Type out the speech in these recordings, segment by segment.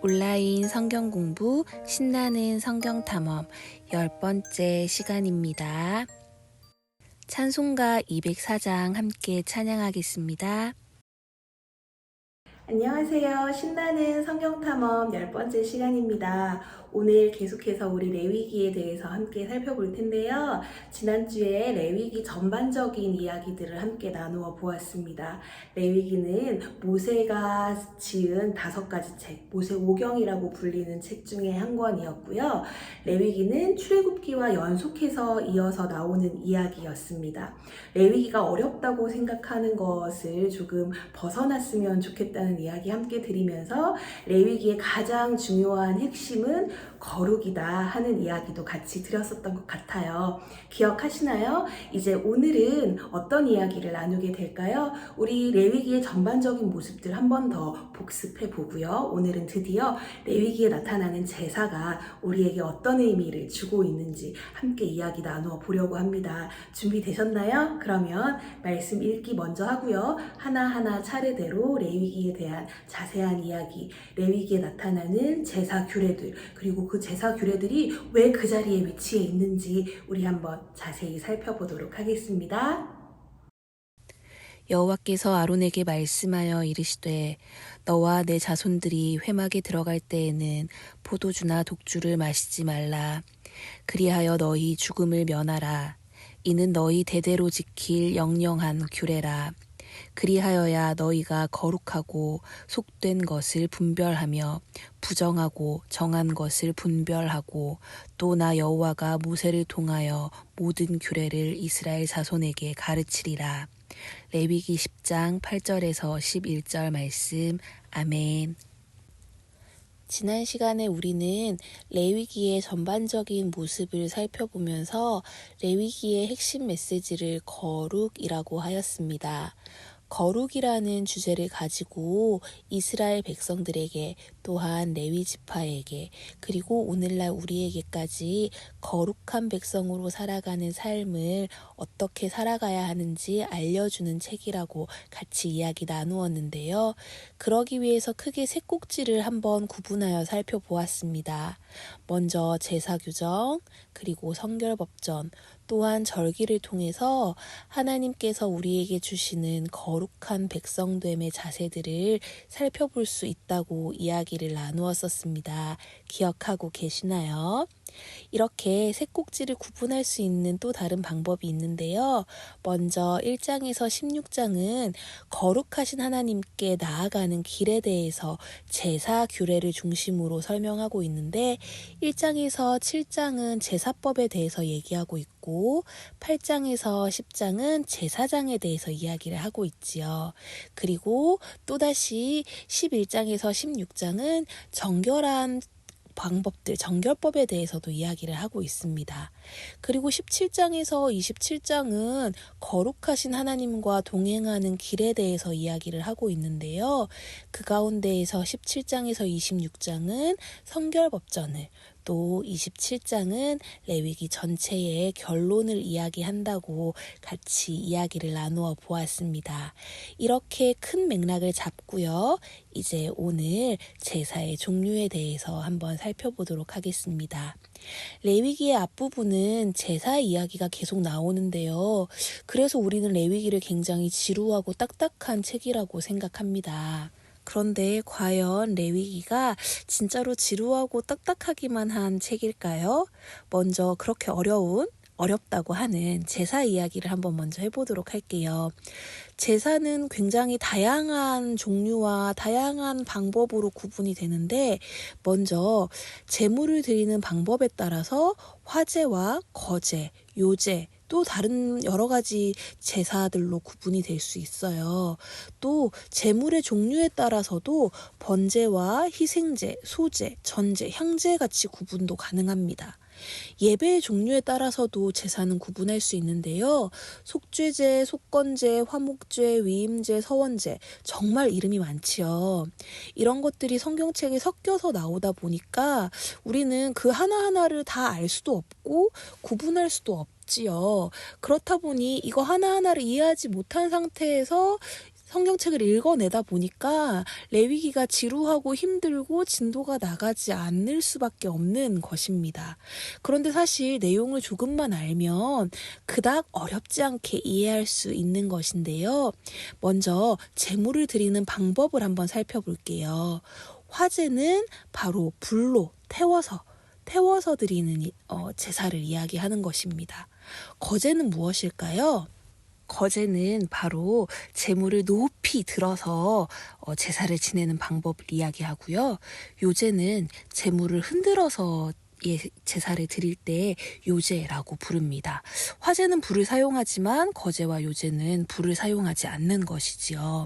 온라인 성경 공부 신나는 성경 탐험 10번째 시간입니다. 찬송가 204장 함께 찬양하겠습니다. 안녕하세요. 신나는 성경탐험 10번째 시간입니다. 오늘 계속해서 우리 레위기에 대해서 함께 살펴볼 텐데요. 지난주에 레위기 전반적인 이야기들을 함께 나누어 보았습니다. 레위기는 모세가 지은 5가지 책, 모세오경이라고 불리는 책 중에 한 권이었고요. 레위기는 출애굽기와 연속해서 이어서 나오는 이야기였습니다. 레위기가 어렵다고 생각하는 것을 조금 벗어났으면 좋겠다는 이야기 함께 드리면서 레위기의 가장 중요한 핵심은 거룩이다 하는 이야기도 같이 드렸었던 것 같아요. 기억하시나요? 이제 오늘은 어떤 이야기를 나누게 될까요? 우리 레위기의 전반적인 모습들 한 번 더 복습해 보고요. 오늘은 드디어 레위기에 나타나는 제사가 우리에게 어떤 의미를 주고 있는지 함께 이야기 나누어 보려고 합니다. 준비되셨나요? 그러면 말씀 읽기 먼저 하고요. 하나하나 차례대로 레위기에 대한 자세한 이야기, 레위기에 나타나는 제사 규례들, 그리고 그 제사 규례들이 왜 그 자리에 위치해 있는지 우리 한번 자세히 살펴보도록 하겠습니다. 여호와께서 아론에게 말씀하여 이르시되 너와 내 자손들이 회막에 들어갈 때에는 포도주나 독주를 마시지 말라. 그리하여 너희 죽음을 면하라. 이는 너희 대대로 지킬 영영한 규례라. 그리하여야 너희가 거룩하고 속된 것을 분별하며 부정하고 정한 것을 분별하고 또 나 여호와가 모세를 통하여 모든 규례를 이스라엘 자손에게 가르치리라. 레위기 10장 8절에서 11절 말씀. 아멘. 지난 시간에 우리는 레위기의 전반적인 모습을 살펴보면서 레위기의 핵심 메시지를 거룩이라고 하였습니다. 거룩이라는 주제를 가지고 이스라엘 백성들에게 또한 레위 지파에게 그리고 오늘날 우리에게까지 거룩한 백성으로 살아가는 삶을 어떻게 살아가야 하는지 알려주는 책이라고 같이 이야기 나누었는데요. 그러기 위해서 크게 세 꼭지를 한번 구분하여 살펴보았습니다. 먼저 제사 규정, 그리고 성결법전, 또한 절기를 통해서 하나님께서 우리에게 주시는 거룩한 백성됨의 자세들을 살펴볼 수 있다고 이야기를 나누었었습니다. 기억하고 계시나요? 이렇게 세 꼭지를 구분할 수 있는 또 다른 방법이 있는데요. 먼저 1장에서 16장은 거룩하신 하나님께 나아가는 길에 대해서 제사 규례를 중심으로 설명하고 있는데 1장에서 7장은 제사법에 대해서 얘기하고 있고 8장에서 10장은 제사장에 대해서 이야기를 하고 있지요. 그리고 또다시 11장에서 16장은 정결한 방법들, 정결법에 대해서도 이야기를 하고 있습니다. 그리고 17장에서 27장은 거룩하신 하나님과 동행하는 길에 대해서 이야기를 하고 있는데요. 그 가운데에서 17장에서 26장은 성결법전을, 또 27장은 레위기 전체의 결론을 이야기한다고 같이 이야기를 나누어 보았습니다. 이렇게 큰 맥락을 잡고요. 이제 오늘 제사의 종류에 대해서 한번 살펴보도록 하겠습니다. 레위기의 앞부분은 제사 이야기가 계속 나오는데요. 그래서 우리는 레위기를 굉장히 지루하고 딱딱한 책이라고 생각합니다. 그런데 과연 레위기가 진짜로 지루하고 딱딱하기만 한 책일까요? 먼저 그렇게 어렵다고 하는 제사 이야기를 한번 먼저 해보도록 할게요. 제사는 굉장히 다양한 종류와 다양한 방법으로 구분이 되는데 먼저 제물을 드리는 방법에 따라서 화제와 거제, 요제, 또 다른 여러 가지 제사들로 구분이 될 수 있어요. 또 제물의 종류에 따라서도 번제와 희생제, 소제, 전제, 향제 같이 구분도 가능합니다. 예배의 종류에 따라서도 제사는 구분할 수 있는데요. 속죄제, 속건제, 화목제, 위임제, 서원제 정말 이름이 많지요. 이런 것들이 성경책에 섞여서 나오다 보니까 우리는 그 하나하나를 다 알 수도 없고 구분할 수도 없지요. 그렇다 보니 이거 하나하나를 이해하지 못한 상태에서 성경책을 읽어내다 보니까 레위기가 지루하고 힘들고 진도가 나가지 않을 수밖에 없는 것입니다. 그런데 사실 내용을 조금만 알면 그닥 어렵지 않게 이해할 수 있는 것인데요. 먼저 제물을 드리는 방법을 한번 살펴볼게요. 화제는 바로 불로 태워서 드리는 제사를 이야기하는 것입니다. 거제는 무엇일까요? 거제는 바로 제물을 높이 들어서 제사를 지내는 방법을 이야기하고요. 요제는 제물을 흔들어서 제사를 드릴 때 요제라고 부릅니다. 화제는 불을 사용하지만 거제와 요제는 불을 사용하지 않는 것이지요.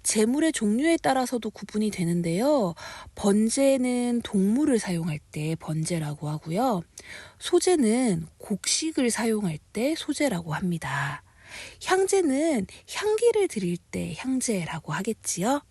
제물의 종류에 따라서도 구분이 되는데요. 번제는 동물을 사용할 때 번제라고 하고요. 소제는 곡식을 사용할 때 소제라고 합니다. 향제는 향기를 드릴 때 향제라고 하겠지요.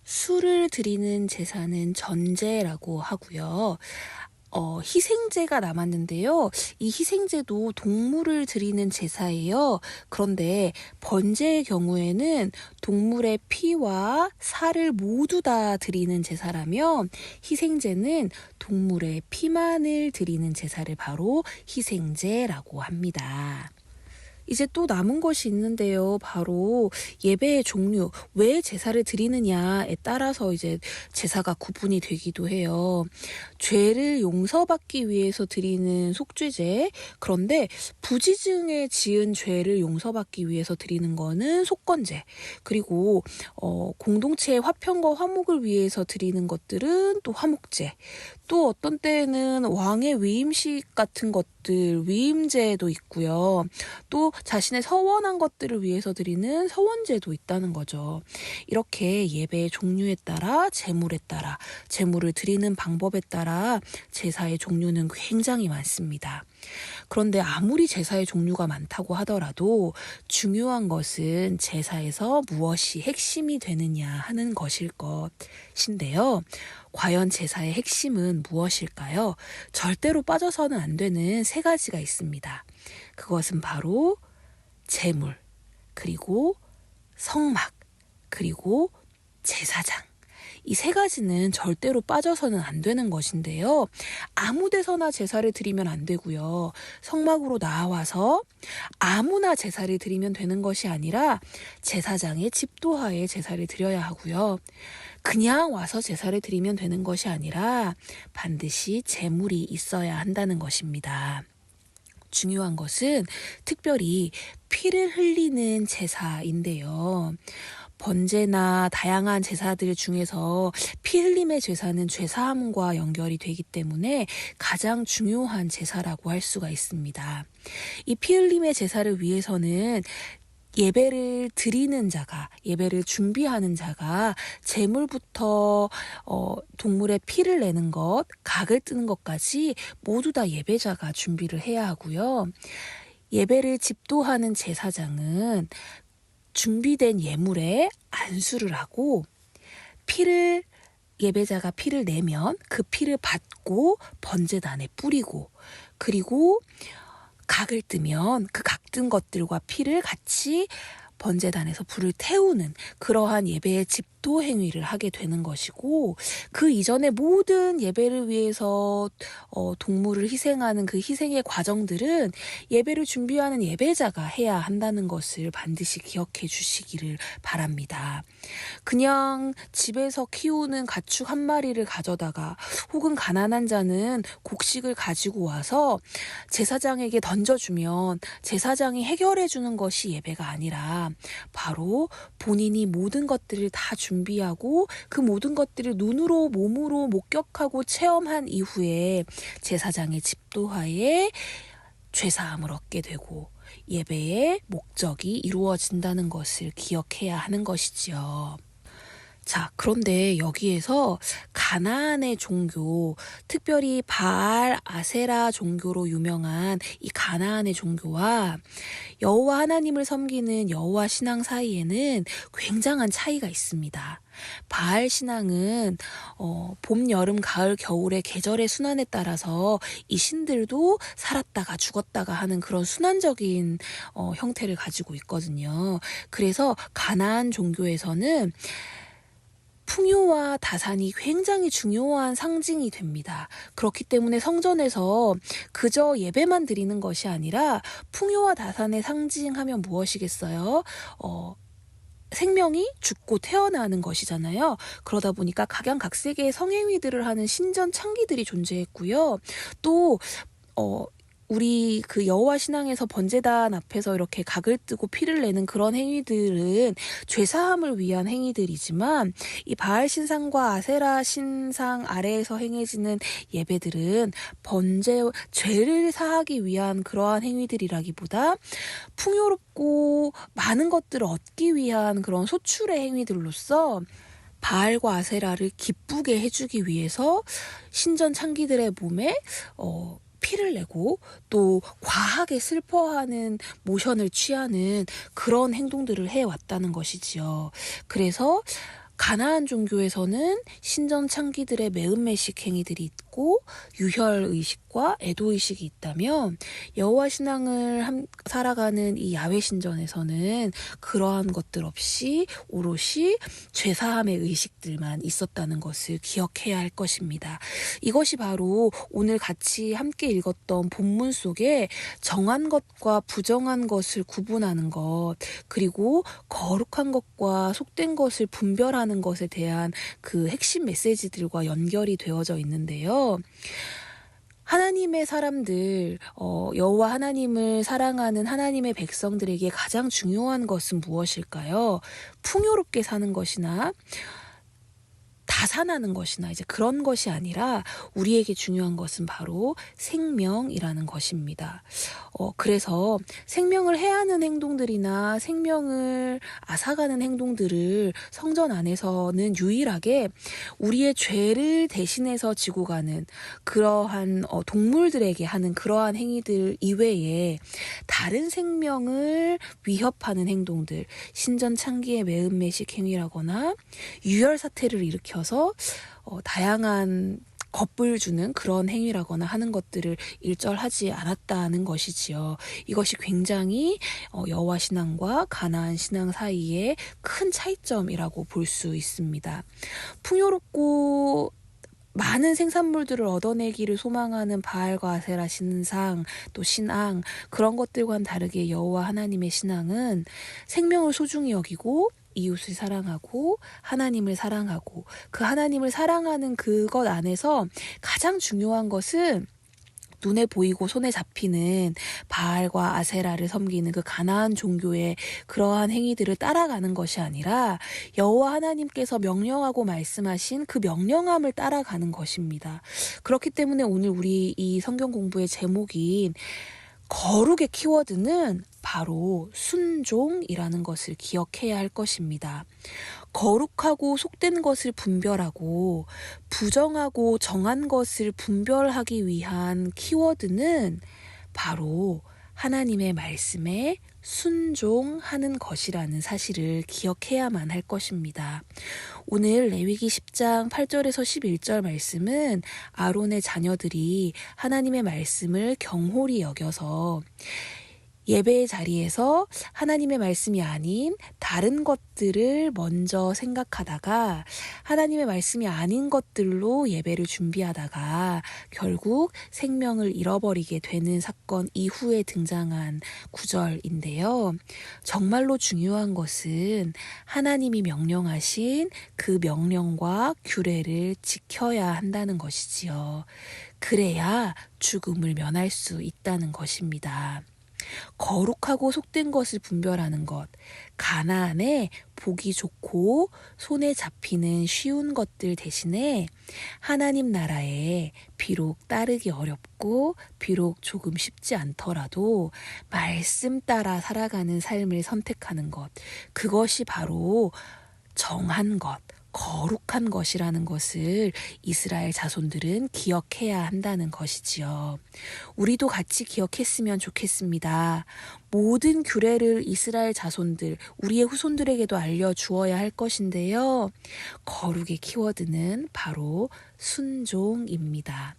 술을 드리는 제사는 전제라고 하고요. 희생제가 남았는데요. 이 희생제도 동물을 드리는 제사예요. 그런데 번제의 경우에는 동물의 피와 살을 모두 다 드리는 제사라면 희생제는 동물의 피만을 드리는 제사를 바로 희생제라고 합니다. 이제 또 남은 것이 있는데요. 바로 예배의 종류, 왜 제사를 드리느냐에 따라서 이제 제사가 구분이 되기도 해요. 죄를 용서받기 위해서 드리는 속죄제, 그런데 부지중에 지은 죄를 용서받기 위해서 드리는 거는 속건제, 그리고 공동체의 화평과 화목을 위해서 드리는 것들은 또 화목제, 또 어떤 때에는 왕의 위임식 같은 것들, 위임제도 있고요. 또 자신의 서원한 것들을 위해서 드리는 서원제도 있다는 거죠. 이렇게 예배의 종류에 따라, 제물에 따라, 제물을 드리는 방법에 따라 제사의 종류는 굉장히 많습니다. 그런데 아무리 제사의 종류가 많다고 하더라도 중요한 것은 제사에서 무엇이 핵심이 되느냐 하는 것일 것인데요. 과연 제사의 핵심은 무엇일까요? 절대로 빠져서는 안 되는 세 가지가 있습니다. 그것은 바로 제물, 그리고 성막, 그리고 제사장. 이 세 가지는 절대로 빠져서는 안 되는 것인데요. 아무 데서나 제사를 드리면 안 되고요. 성막으로 나와서 아무나 제사를 드리면 되는 것이 아니라 제사장의 집도하에 제사를 드려야 하고요. 그냥 와서 제사를 드리면 되는 것이 아니라 반드시 제물이 있어야 한다는 것입니다. 중요한 것은 특별히 피를 흘리는 제사인데요. 번제나 다양한 제사들 중에서 피 흘림의 제사는 죄사함과 연결이 되기 때문에 가장 중요한 제사라고 할 수가 있습니다. 이 피 흘림의 제사를 위해서는 예배를 드리는 자가, 예배를 준비하는 자가 제물부터 동물의 피를 내는 것, 각을 뜨는 것까지 모두 다 예배자가 준비를 해야 하고요. 예배를 집도하는 제사장은 준비된 예물에 안수를 하고 예배자가 피를 내면 그 피를 받고 번제단에 뿌리고, 그리고 각을 뜨면 그 각 뜬 것들과 피를 같이 번제단에서 불을 태우는 그러한 예배의 집도 행위를 하게 되는 것이고, 그 이전의 모든 예배를 위해서 동물을 희생하는 그 희생의 과정들은 예배를 준비하는 예배자가 해야 한다는 것을 반드시 기억해 주시기를 바랍니다. 그냥 집에서 키우는 가축 한 마리를 가져다가, 혹은 가난한 자는 곡식을 가지고 와서 제사장에게 던져주면 제사장이 해결해 주는 것이 예배가 아니라 바로 본인이 모든 것들을 다 준비하고 그 모든 것들을 눈으로 몸으로 목격하고 체험한 이후에 제사장의 집도하에 죄사함을 얻게 되고 예배의 목적이 이루어진다는 것을 기억해야 하는 것이지요. 자, 그런데 여기에서 가나안의 종교, 특별히 바알 아세라 종교로 유명한 이 가나안의 종교와 여호와 하나님을 섬기는 여호와 신앙 사이에는 굉장한 차이가 있습니다. 바알 신앙은 봄, 여름, 가을, 겨울의 계절의 순환에 따라서 이 신들도 살았다가 죽었다가 하는 그런 순환적인 형태를 가지고 있거든요. 그래서 가나안 종교에서는 풍요와 다산이 굉장히 중요한 상징이 됩니다. 그렇기 때문에 성전에서 그저 예배만 드리는 것이 아니라 풍요와 다산의 상징하면 무엇이겠어요? 생명이 죽고 태어나는 것이잖아요. 그러다 보니까 각양각색의 성행위들을 하는 신전 창기들이 존재했고요. 또 우리 그 여호와 신앙에서 번제단 앞에서 이렇게 각을 뜨고 피를 내는 그런 행위들은 죄사함을 위한 행위들이지만 이 바알 신상과 아세라 신상 아래에서 행해지는 예배들은 죄를 사하기 위한 그러한 행위들이라기보다 풍요롭고 많은 것들을 얻기 위한 그런 소출의 행위들로서 바알과 아세라를 기쁘게 해주기 위해서 신전 창기들의 몸에 피를 내고 또 과하게 슬퍼하는 모션을 취하는 그런 행동들을 해왔다는 것이지요. 그래서 가나안 종교에서는 신전 창기들의 매은매식 행위들이 있고 유혈의식과 애도의식이 있다면 여호와 신앙을 살아가는 이 야훼 신전에서는 그러한 것들 없이 오롯이 죄사함의 의식들만 있었다는 것을 기억해야 할 것입니다. 이것이 바로 오늘 같이 함께 읽었던 본문 속에 정한 것과 부정한 것을 구분하는 것, 그리고 거룩한 것과 속된 것을 분별하는 것에 대한 그 핵심 메시지들과 연결이 되어져 있는데요. 하나님의 사람들, 여호와 하나님을 사랑하는 하나님의 백성들에게 가장 중요한 것은 무엇일까요? 풍요롭게 사는 것이나 다산하는 것이나 이제 그런 것이 아니라 우리에게 중요한 것은 바로 생명이라는 것입니다. 그래서 생명을 해하는 행동들이나 생명을 앗아가는 행동들을 성전 안에서는 유일하게 우리의 죄를 대신해서 지고 가는 그러한 동물들에게 하는 그러한 행위들 이외에 다른 생명을 위협하는 행동들, 신전 창기의 매은매식 행위라거나 유혈 사태를 일으켜서 다양한 겁을 주는 그런 행위라거나 하는 것들을 일절하지 않았다는 것이지요. 이것이 굉장히 여호와 신앙과 가나안 신앙 사이의 큰 차이점이라고 볼 수 있습니다. 풍요롭고 많은 생산물들을 얻어내기를 소망하는 바알과 아세라 신상, 또 신앙, 그런 것들과는 다르게 여호와 하나님의 신앙은 생명을 소중히 여기고 이웃을 사랑하고 하나님을 사랑하고 그 하나님을 사랑하는 그것 안에서 가장 중요한 것은 눈에 보이고 손에 잡히는 바알과 아세라를 섬기는 그 가나안 종교의 그러한 행위들을 따라가는 것이 아니라 여호와 하나님께서 명령하고 말씀하신 그 명령함을 따라가는 것입니다. 그렇기 때문에 오늘 우리 이 성경 공부의 제목인 거룩의 키워드는 바로 순종이라는 것을 기억해야 할 것입니다. 거룩하고 속된 것을 분별하고 부정하고 정한 것을 분별하기 위한 키워드는 바로 하나님의 말씀에 순종하는 것이라는 사실을 기억해야만 할 것입니다. 오늘 레위기 10장 8절에서 11절 말씀은 아론의 자녀들이 하나님의 말씀을 경홀히 여겨서 예배의 자리에서 하나님의 말씀이 아닌 다른 것들을 먼저 생각하다가 하나님의 말씀이 아닌 것들로 예배를 준비하다가 결국 생명을 잃어버리게 되는 사건 이후에 등장한 구절인데요. 정말로 중요한 것은 하나님이 명령하신 그 명령과 규례를 지켜야 한다는 것이지요. 그래야 죽음을 면할 수 있다는 것입니다. 거룩하고 속된 것을 분별하는 것, 가나안에 보기 좋고 손에 잡히는 쉬운 것들 대신에 하나님 나라에 비록 따르기 어렵고 비록 조금 쉽지 않더라도 말씀 따라 살아가는 삶을 선택하는 것, 그것이 바로 정한 것, 거룩한 것이라는 것을 이스라엘 자손들은 기억해야 한다는 것이지요. 우리도 같이 기억했으면 좋겠습니다. 모든 규례를 이스라엘 자손들, 우리의 후손들에게도 알려주어야 할 것인데요. 거룩의 키워드는 바로 순종입니다.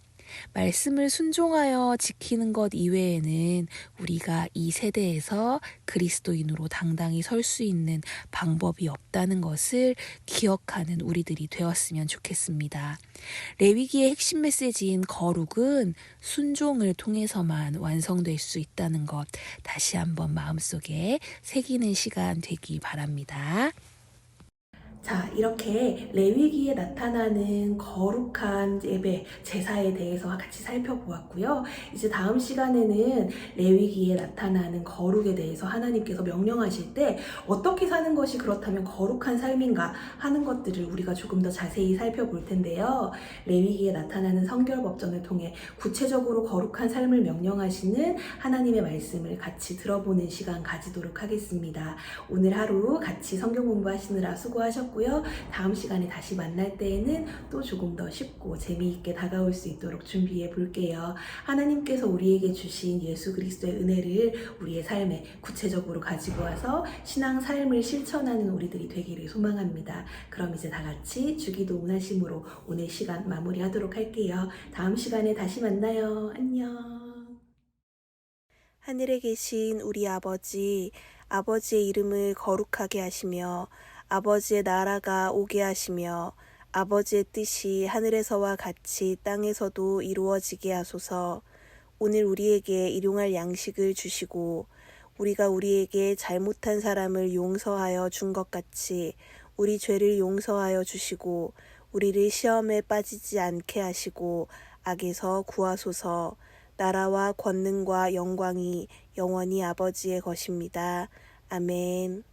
말씀을 순종하여 지키는 것 이외에는 우리가 이 세대에서 그리스도인으로 당당히 설 수 있는 방법이 없다는 것을 기억하는 우리들이 되었으면 좋겠습니다. 레위기의 핵심 메시지인 거룩은 순종을 통해서만 완성될 수 있다는 것 다시 한번 마음속에 새기는 시간 되기 바랍니다. 자, 이렇게 레위기에 나타나는 거룩한 예배, 제사에 대해서 같이 살펴보았고요. 이제 다음 시간에는 레위기에 나타나는 거룩에 대해서 하나님께서 명령하실 때 어떻게 사는 것이 그렇다면 거룩한 삶인가 하는 것들을 우리가 조금 더 자세히 살펴볼 텐데요. 레위기에 나타나는 성결법전을 통해 구체적으로 거룩한 삶을 명령하시는 하나님의 말씀을 같이 들어보는 시간 가지도록 하겠습니다. 오늘 하루 같이 성경 공부하시느라 수고하셨고요. 다음 시간에 다시 만날 때에는 또 조금 더 쉽고 재미있게 다가올 수 있도록 준비해 볼게요. 하나님께서 우리에게 주신 예수 그리스도의 은혜를 우리의 삶에 구체적으로 가지고 와서 신앙 삶을 실천하는 우리들이 되기를 소망합니다. 그럼 이제 다 같이 주기도 원하심으로 오늘 시간 마무리하도록 할게요. 다음 시간에 다시 만나요. 안녕. 하늘에 계신 우리 아버지, 아버지의 이름을 거룩하게 하시며 아버지의 나라가 오게 하시며 아버지의 뜻이 하늘에서와 같이 땅에서도 이루어지게 하소서. 오늘 우리에게 일용할 양식을 주시고 우리가 우리에게 잘못한 사람을 용서하여 준 것 같이 우리 죄를 용서하여 주시고 우리를 시험에 빠지지 않게 하시고 악에서 구하소서. 나라와 권능과 영광이 영원히 아버지의 것입니다. 아멘.